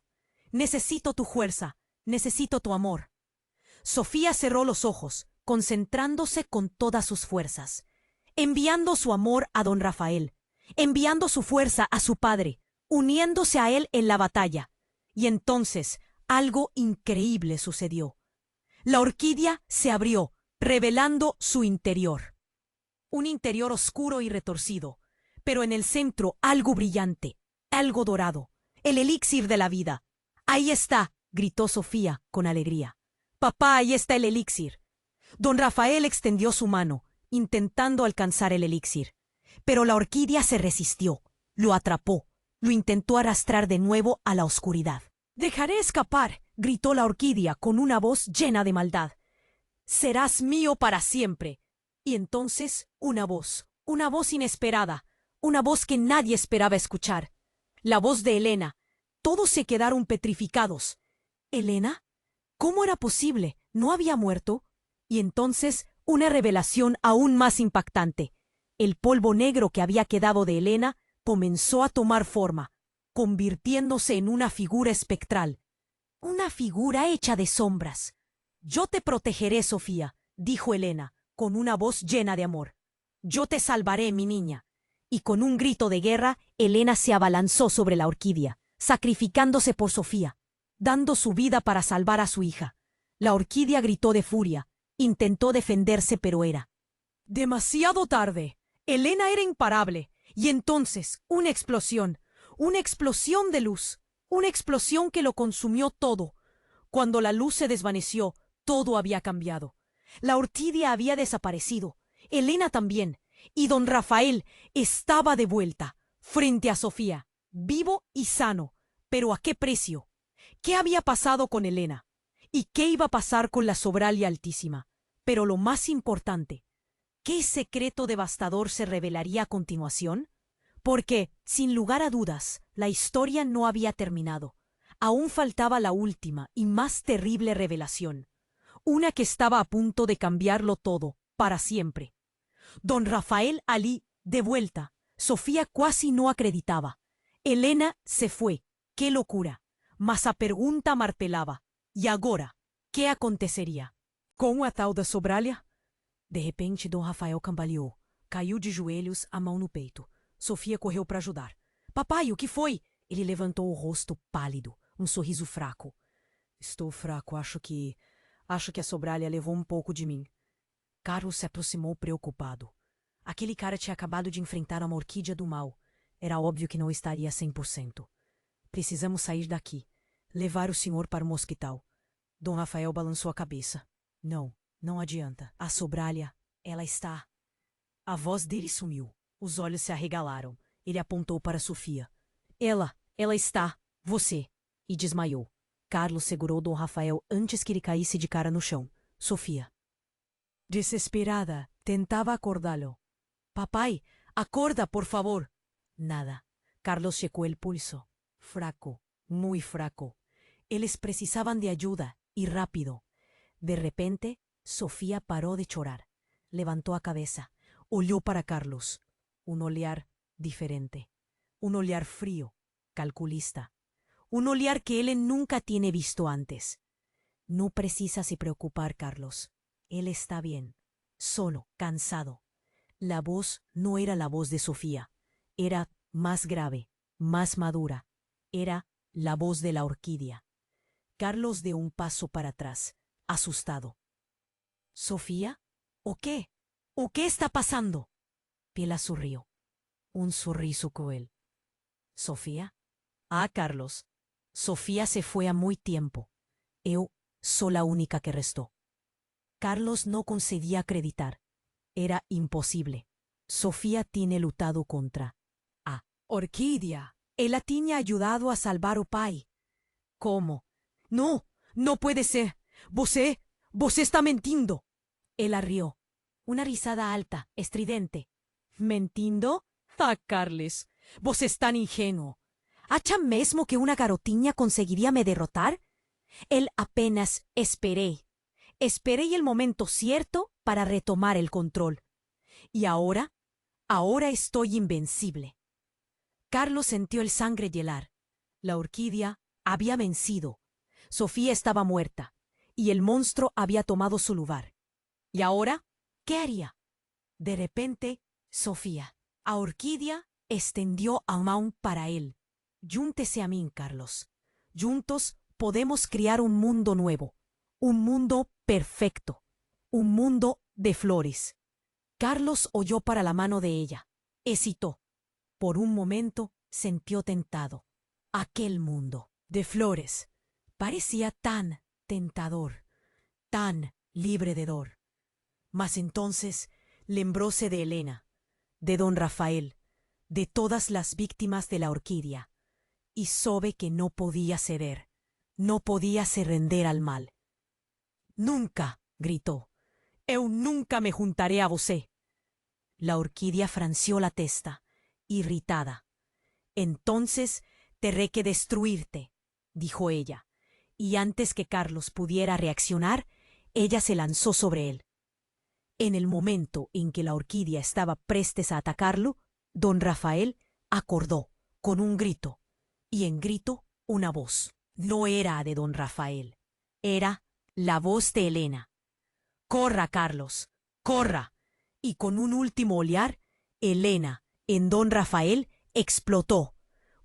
«Necesito tu fuerza, necesito tu amor». Sofía cerró los ojos, concentrándose con todas sus fuerzas, enviando su amor a don Rafael, enviando su fuerza a su padre, uniéndose a él en la batalla. Y entonces algo increíble sucedió. La orquídea se abrió, revelando su interior. Un interior oscuro y retorcido, pero en el centro algo brillante, algo dorado, el elixir de la vida. «Ahí está», gritó Sofía con alegría. «Papá, ahí está el elixir». Don Rafael extendió su mano, intentando alcanzar el elixir. Pero la orquídea se resistió, lo atrapó, lo intentó arrastrar de nuevo a la oscuridad. «Dejaré escapar», gritó la orquídea con una voz llena de maldad. «Serás mío para siempre». Y entonces una voz inesperada, una voz que nadie esperaba escuchar. La voz de Elena. Todos se quedaron petrificados. ¿Elena? ¿Cómo era posible? ¿No había muerto? Y entonces una revelación aún más impactante. El polvo negro que había quedado de Elena comenzó a tomar forma, convirtiéndose en una figura espectral. Una figura hecha de sombras. «Yo te protegeré, Sofía», dijo Elena, con una voz llena de amor. «Yo te salvaré, mi niña». Y con un grito de guerra, Elena se abalanzó sobre la orquídea, sacrificándose por Sofía, dando su vida para salvar a su hija. La orquídea gritó de furia, intentó defenderse, pero era demasiado tarde. Elena era imparable, y entonces una explosión de luz, una explosión que lo consumió todo. Cuando la luz se desvaneció, todo había cambiado. La orquídea había desaparecido, Elena también, y don Rafael estaba de vuelta, frente a Sofía, vivo y sano. ¿Pero a qué precio? ¿Qué había pasado con Elena? ¿Y qué iba a pasar con la Sobralia Altísima? Pero lo más importante, ¿qué secreto devastador se revelaría a continuación? Porque, sin lugar a dudas, la historia no había terminado. Aún faltaba la última y más terrible revelación, una que estaba a punto de cambiarlo todo, para siempre. Don Rafael allí, de vuelta. Sofía casi no acreditaba. Elena se fue. ¡Qué locura! Mas a pergunta martelava. E agora? Que aconteceria? Com a tal da Sobralia? De repente, Dom Rafael cambaleou. Caiu de joelhos, a mão no peito. Sofia correu para ajudar. Papai, o que foi? Ele levantou o rosto pálido, um sorriso fraco. Estou fraco, acho que a Sobralia levou pouco de mim. Carlos se aproximou preocupado. Aquele cara tinha acabado de enfrentar uma orquídea do mal. Era óbvio que não estaria 100%. Precisamos sair daqui. Levar o senhor para um hospital. Dom Rafael balançou a cabeça. Não adianta. A Sobralia, ela está... A voz dele sumiu. Os olhos se arregalaram. Ele apontou para Sofia. Ela está... Você. E desmaiou. Carlos segurou Dom Rafael antes que ele caísse de cara no chão. Sofia, desesperada, tentava acordá-lo. Papai, acorda, por favor. Nada. Carlos checó el pulso. Fraco, muy fraco. Ellos precisaban de ayuda, y rápido. De repente, Sofía paró de chorar. Levantó a cabeza. Olhó para Carlos. Un olhar diferente. Un olhar frío, calculista. Un olhar que él nunca tiene visto antes. No precisa se preocupar, Carlos. Él está bien. Solo, cansado. La voz no era la voz de Sofía. Era más grave, más madura. Era la voz de la orquídea. Carlos dio un paso para atrás, asustado. ¿Sofía? ¿O qué? ¿O qué está pasando? Piela sonrió. Un sorriso cruel. ¿Sofía? Ah, Carlos. Sofía se fue a muy tiempo. Eu soy la única que restó. Carlos no conseguía acreditar. Era imposible. Sofía tiene lutado contra a Orquídea. Ella tiene ayudado a salvar o pai. ¿Cómo? No, no puede ser. Vos está mentindo. Ella rió. Una risada alta, estridente. ¿Mentindo? Ah, Carles, vos es tan ingenuo. ¿Acha mesmo que una garotiña conseguiría me derrotar? Él apenas esperé. Esperé el momento cierto para retomar el control. Y ahora estoy invencible. Carlos sintió el sangre hielar. La orquídea había vencido. Sofía estaba muerta, y el monstruo había tomado su lugar. ¿Y ahora qué haría? De repente, Sofía, a orquídea, extendió a mano para él. Júntese a mí, Carlos. Juntos podemos crear un mundo nuevo, un mundo perfecto, un mundo de flores. Carlos oyó para la mano de ella. Hesitó. Por un momento sintió tentado. Aquel mundo de flores parecía tan tentador, tan libre de dolor. Mas entonces lembróse de Elena, de don Rafael, de todas las víctimas de la orquídea, y sobe que no podía ceder, no podía se render al mal. «Nunca», gritó, «eu nunca me juntaré a vosé». La orquídea franció la testa, irritada. «Entonces tendré que destruirte», dijo ella, y antes que Carlos pudiera reaccionar, ella se lanzó sobre él. En el momento en que la orquídea estaba prestes a atacarlo, don Rafael acordó con un grito, y en grito una voz. No era de don Rafael, era la voz de Elena. «Corra, Carlos, corra». Y con un último olear, Elena, en don Rafael, explotó.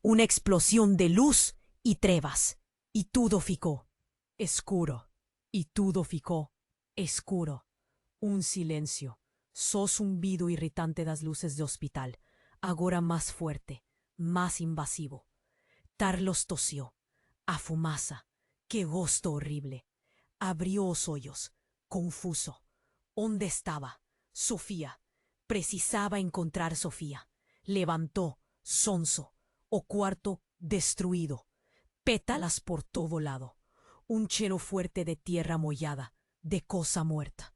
Una explosión de luz y trevas. Y todo ficó escuro. Y todo ficó escuro. Un silencio. Só zumbido irritante das luces de hospital. Agora más fuerte, más invasivo. Carlos tosió. A fumaza. Qué gosto horrible. Abrió os ollos, confuso. ¿Dónde estaba? Sofía. Precisaba encontrar Sofía. Levantó, sonso, o cuarto destruido. Pétalas por todo lado. Un cheiro fuerte de tierra mollada, de cosa muerta.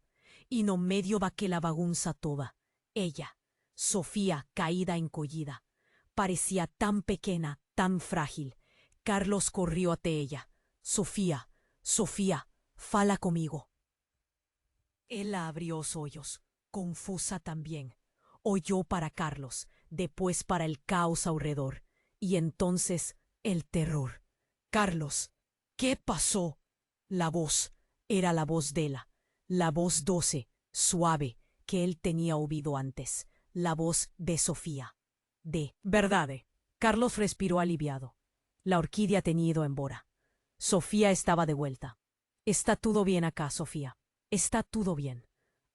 Y no medio va que la bagunza toda. Ella, Sofía, caída encollida. Parecía tan pequeña, tan frágil. Carlos corrió ante ella. «Sofía, Sofía, fala conmigo». Ella abrió os ollos, confusa también. Oyó para Carlos, después para el caos alrededor, y entonces el terror. «Carlos, ¿qué pasó?» La voz era la voz de ella, la voz doce, suave, que él tenía oído antes, la voz de Sofía. De verdad. Carlos respiró aliviado. La orquídea tenía ido embora. Sofía estaba de vuelta. «Está todo bien acá, Sofía. Está todo bien»,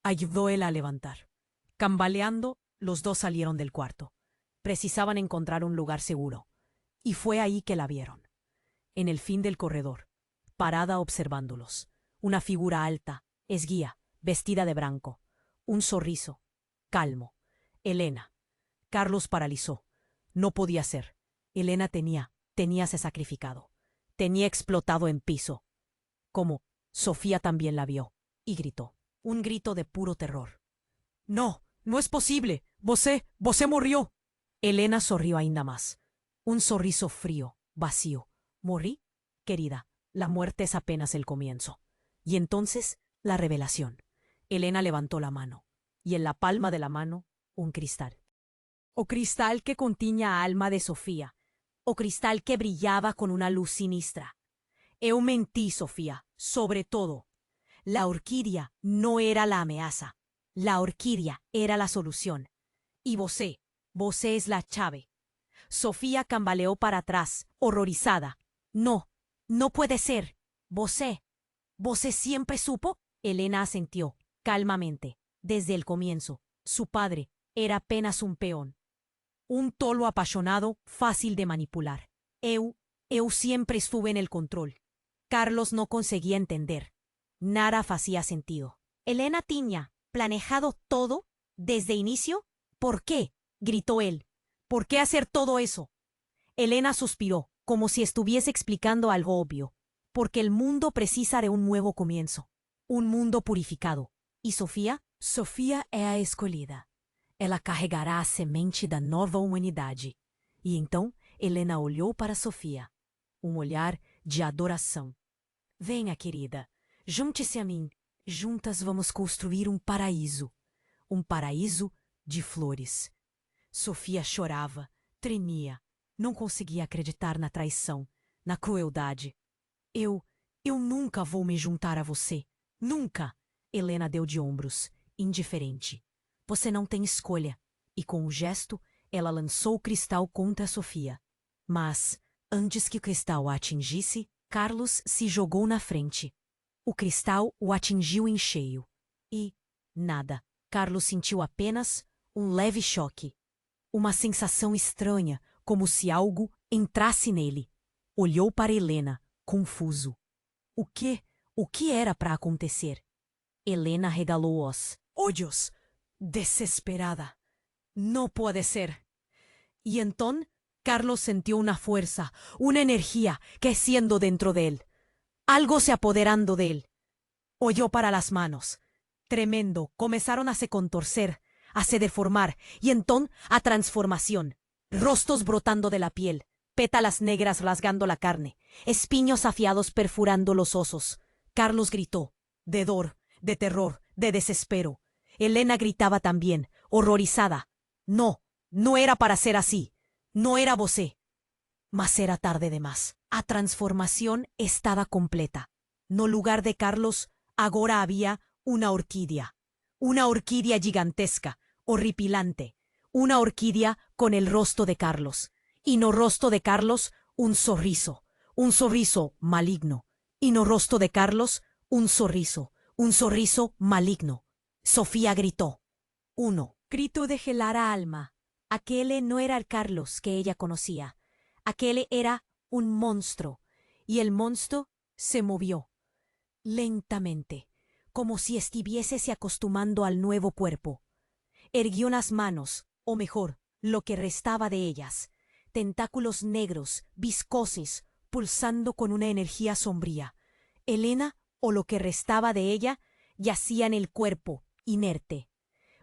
ayudó él a levantar. Cambaleando, los dos salieron del cuarto. Precisaban encontrar un lugar seguro. Y fue ahí que la vieron. En el fin del corredor, parada observándolos. Una figura alta, esguía, vestida de blanco. Un sorriso, calmo. Elena. Carlos paralizó. No podía ser. Elena teníase sacrificado. Tenía explotado en piso. Como Sofía también la vio, y gritó. Un grito de puro terror. «No, no es posible. Vosé murió». Elena sonrió ainda más. Un sorriso frío, vacío. «¿Morí? Querida, la muerte es apenas el comienzo». Y entonces, la revelación. Elena levantó la mano, y en la palma de la mano, un cristal. O cristal que contiña alma de Sofía, o cristal que brillaba con una luz sinistra. «Eu mentí, Sofía, Sobre todo, la orquídea no era la amenaza. La orquídea era la solución. Y vosé es la chave. Sofía cambaleó para atrás, horrorizada. No, no puede ser. ¿Vosé siempre supo? Elena asintió, calmamente. Desde el comienzo, su padre era apenas un peón. Un tolo apasionado, fácil de manipular. Eu siempre estuve en el control. Carlos no conseguía entender. Nada hacía sentido. Elena tiña, planejado todo desde inicio. ¿Por qué? Gritó él. ¿Por qué hacer todo eso? Elena suspiró, como si estuviese explicando algo obvio. Porque el mundo precisa de un nuevo comienzo. Un mundo purificado. ¿Y Sofía? Sofía é a escolhida. Ela carregará a semente da nova humanidade. E então Helena olhou para Sofia. Olhar de adoração. Venha, querida. Junte-se a mim. Juntas vamos construir um paraíso. Um paraíso de flores. Sofia chorava, tremia. Não conseguia acreditar na traição, na crueldade. Eu nunca vou me juntar a você. Nunca! Helena deu de ombros, indiferente. Você não tem escolha. E com um gesto, ela lançou o cristal contra Sofia. Mas, antes que o cristal a atingisse, Carlos se jogou na frente. O cristal o atingiu em cheio. E, nada. Carlos sentiu apenas um leve choque. Uma sensação estranha, como se algo entrasse nele. Olhou para Helena, confuso. O que era para acontecer? Helena regalou os olhos, desesperada. No puede ser. Y entonces Carlos sintió una fuerza, una energía creciendo dentro de él. Algo se apoderando de él. Oyó para las manos. Tremendo, comenzaron a se contorcer, a se deformar, y entonces a transformación. Rostros brotando de la piel, pétalas negras rasgando la carne, espiños afiados perforando los osos. Carlos gritó, de dolor, de terror, de desespero. Helena gritaba también, horrorizada. No, no era para ser así. No era vosé. Mas era tarde de más. A transformación estaba completa. No lugar de Carlos, agora había una orquídea. Una orquídea gigantesca, horripilante. Una orquídea con el rostro de Carlos. Y no rostro de Carlos, un sorriso maligno. Y no rostro de Carlos, un sorriso maligno. Sofía gritó. Grito de gelara alma. Aquel no era el Carlos que ella conocía. Aquel era un monstruo. Y el monstruo se movió. Lentamente, como si estuviese se acostumando al nuevo cuerpo. Erguió las manos, o mejor, lo que restaba de ellas. Tentáculos negros, viscosos, pulsando con una energía sombría. Helena, o lo que restaba de ella, yacía en el cuerpo, inerte.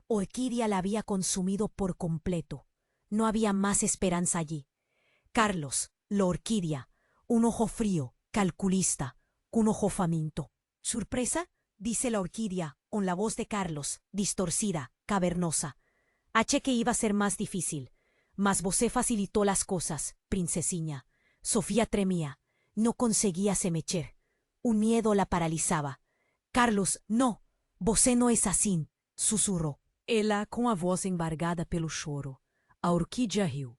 Orquídea la había consumido por completo. No había más esperanza allí. Carlos, la orquídea, un ojo frío, calculista, un ojo faminto. ¿Sorpresa? Dice la orquídea, con la voz de Carlos, distorcida, cavernosa. H que iba a ser más difícil. Mas vosé facilitó las cosas, princesiña. Sofía tremía. No conseguía se mexer. Un miedo la paralizaba. Carlos, no. Vosé no es así, susurró. Ela com a voz embargada pelo choro. A orquídea riu.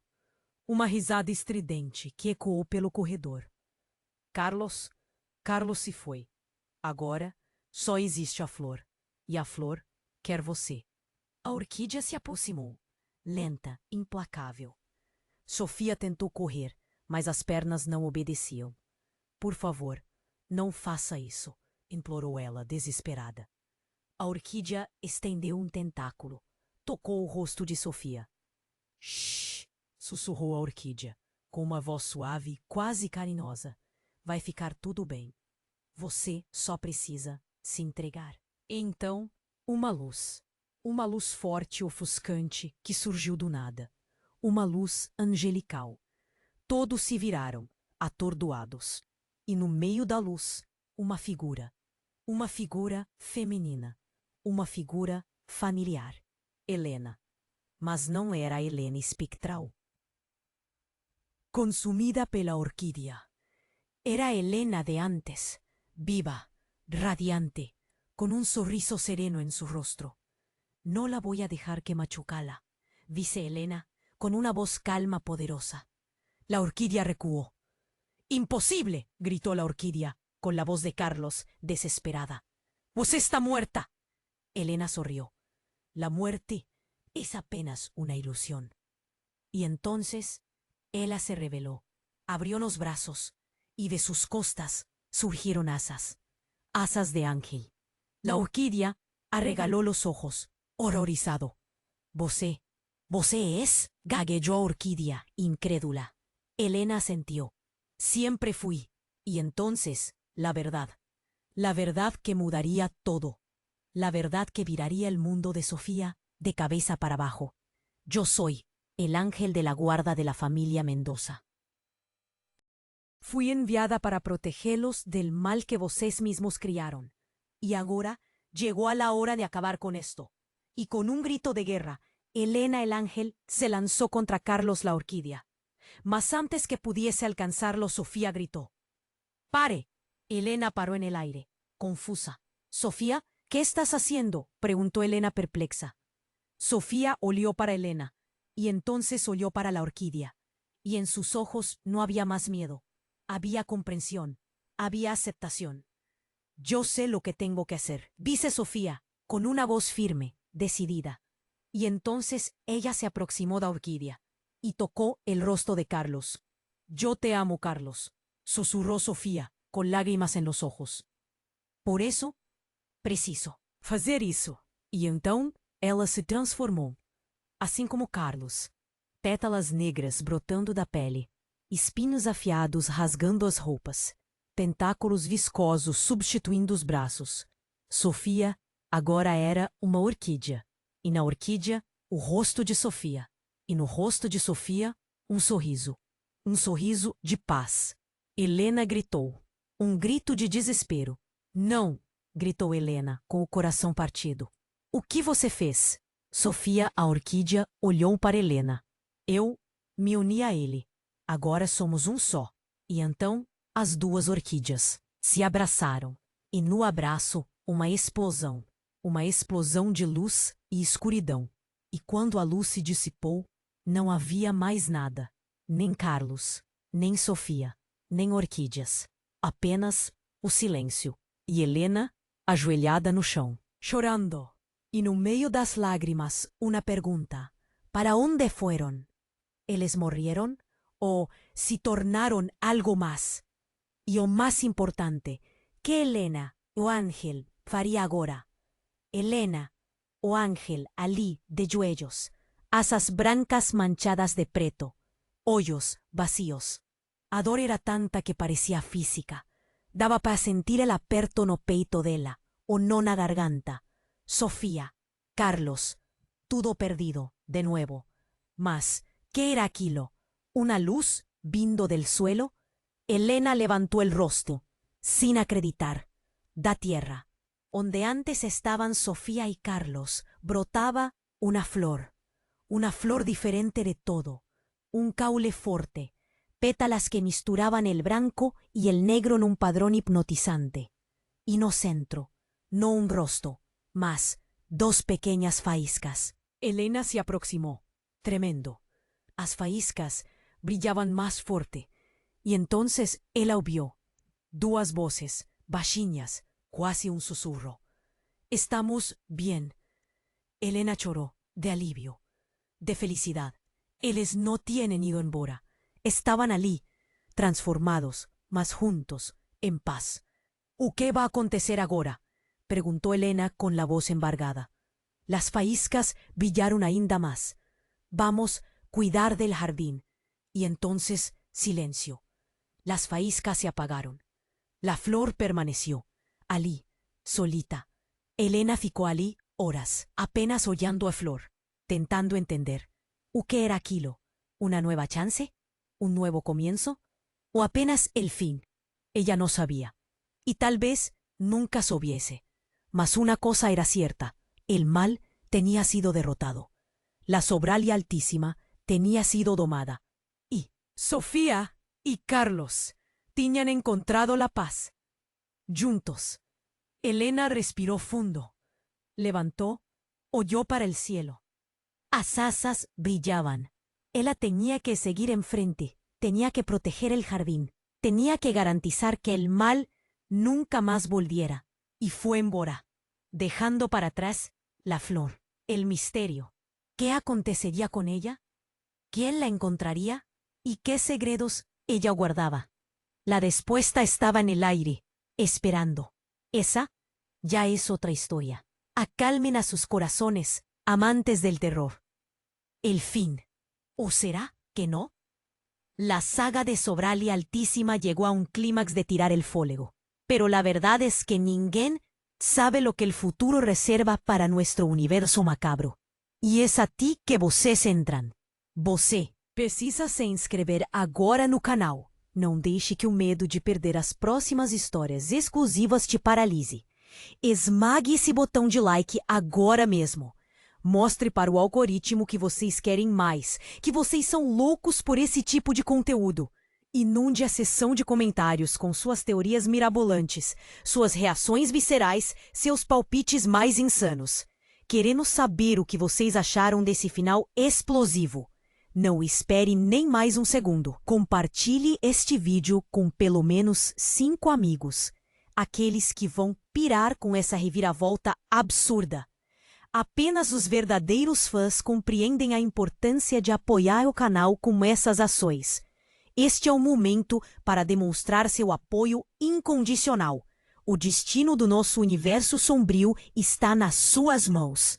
Uma risada estridente que ecoou pelo corredor. Carlos se foi. Agora só existe a flor. E a flor quer você. A orquídea se aproximou. Lenta, implacável. Sofia tentou correr, mas as pernas não obedeciam. Por favor, não faça isso, implorou ela, desesperada. A orquídea estendeu um tentáculo. Tocou o rosto de Sofia. Shhh! Sussurrou a orquídea, com uma voz suave, quase carinhosa. Vai ficar tudo bem. Você só precisa se entregar. E então, uma luz forte e ofuscante que surgiu do nada. Uma luz angelical. Todos se viraram, atordoados. E no meio da luz, uma figura feminina. Uma figura familiar. Helena. Mas não era a Helena espectral. Consumida pela orquídea. Era a Helena de antes, viva, radiante, con un sonriso sereno en su rostro. No la voy a dejar que machucala, dice Elena, con una voz calma poderosa. La orquídea recuó. ¡Imposible!, gritó la orquídea, con la voz de Carlos, desesperada. ¡Vos está muerta! Elena sonrió. La muerte es apenas una ilusión. Y entonces, ella se reveló, abrió los brazos, y de sus costas surgieron asas, asas de ángel. La orquídea arregaló los ojos, horrorizado. «¿Vosé es?» gagueó Orquídea, incrédula. Elena asintió. Siempre fui. Y entonces, la verdad que mudaría todo. La verdad que viraría el mundo de Sofía de cabeza para abajo. Yo soy el ángel de la guarda de la familia Mendoza. Fui enviada para protegerlos del mal que vosés mismos criaron. Y ahora llegó a la hora de acabar con esto. Y con un grito de guerra, Elena el ángel se lanzó contra Carlos la orquídea. Mas antes que pudiese alcanzarlo, Sofía gritó. ¡Pare! Elena paró en el aire, confusa. «Sofía, ¿qué estás haciendo?», preguntó Elena perplexa. Sofía olió para Elena, y entonces olió para la orquídea. Y en sus ojos no había más miedo. Había comprensión, había aceptación. «Yo sé lo que tengo que hacer», dice Sofía, con una voz firme, decidida. Y entonces ella se aproximó a la orquídea y tocó el rostro de Carlos. «Yo te amo, Carlos», susurró Sofía, con lágrimas en los ojos. «Por eso, preciso fazer isso». E então ela se transformou, assim como Carlos. Pétalas negras brotando da pele, espinhos afiados rasgando as roupas, tentáculos viscosos substituindo os braços. Sofia agora era uma orquídea, e na orquídea o rosto de Sofia, e no rosto de Sofia um sorriso de paz. Helena gritou, grito de desespero. «Não!», gritou Helena, com o coração partido. «O que você fez?» Sofia, a orquídea, olhou para Helena. «Eu me uni a ele. Agora somos um só». E então as duas orquídeas se abraçaram, e no abraço uma explosão de luz e escuridão. E quando a luz se dissipou, não havia mais nada, nem Carlos, nem Sofia, nem orquídeas, apenas o silêncio. E Helena, ajoelhada no chão, chorando. E no meio das lágrimas, uma pergunta: ¿para onde fueron? ¿Eles morrieron? ¿O se tornaron algo más? E o mais importante, que Helena, o ángel, faria agora? Helena, o ángel ali de joelhos, asas brancas manchadas de preto, hoyos vacíos. A dor era tanta que parecía física. Daba para sentir el aperto no peito dela, o no na garganta. Sofía, Carlos, todo perdido, de nuevo. Mas, ¿qué era aquilo? ¿Una luz vindo del suelo? Helena levantó el rostro, sin acreditar. Da tierra, donde antes estaban Sofía y Carlos, brotaba una flor diferente de todo, un caule fuerte, pétalas que misturaban el blanco y el negro en un padrón hipnotizante. Y no centro, no un rostro, mas dos pequeñas faíscas. Helena se aproximó, tremendo. Las faíscas brillaban más fuerte, y entonces él vio dos voces, baixinhas, casi un susurro. «Estamos bien». Helena lloró, de alivio, de felicidad. Ellos no tienen ido embora. Estaban allí, transformados, mas juntos, en paz. «¿O qué va a acontecer agora?», preguntó Helena con la voz embargada. Las faíscas brillaron ainda más. «Vamos cuidar del jardín». Y entonces silencio. Las faíscas se apagaron. La flor permaneció, allí, solita. Helena ficó allí horas, apenas hollando a flor, tentando entender. ¿O qué era aquilo? ¿Una nueva chance? ¿Un nuevo comienzo? ¿O apenas el fin? Ella no sabía. Y tal vez nunca supiese. Mas una cosa era cierta: el mal tenía sido derrotado. La Sobralia Altísima tenía sido domada. Y Sofía y Carlos tenían encontrado la paz. juntos. Helena respiró fundo. Levantó, oyó para el cielo. As asas brillaban. Ella tenía que seguir enfrente, tenía que proteger el jardín, tenía que garantizar que el mal nunca más volviera. Y fue embora, dejando para atrás la flor, el misterio. ¿Qué acontecería con ella? ¿Quién la encontraría? ¿Y qué secretos ella guardaba? La respuesta estaba en el aire, esperando. Esa ya es otra historia. Acalmen a sus corazones, amantes del terror. El fin. ¿O será que no? La saga de Sobralia Altísima llegó a un clímax de tirar el fólego. Pero la verdad es que ninguém sabe lo que el futuro reserva para nuestro universo macabro. E é a ti que vocês entram. Você precisa se inscrever agora no canal. Não deixe que o medo de perder as próximas histórias exclusivas te paralise. Esmague esse botão de like agora mesmo. Mostre para o algoritmo que vocês querem mais, que vocês são loucos por esse tipo de conteúdo. Inunde a seção de comentários com suas teorias mirabolantes, suas reações viscerais, seus palpites mais insanos. Queremos saber o que vocês acharam desse final explosivo. Não espere nem mais um segundo. Compartilhe este vídeo com pelo menos 5 amigos. Aqueles que vão pirar com essa reviravolta absurda. Apenas os verdadeiros fãs compreendem a importância de apoiar o canal com essas ações. Este é o momento para demonstrar seu apoio incondicional. O destino do nosso universo sombrio está nas suas mãos.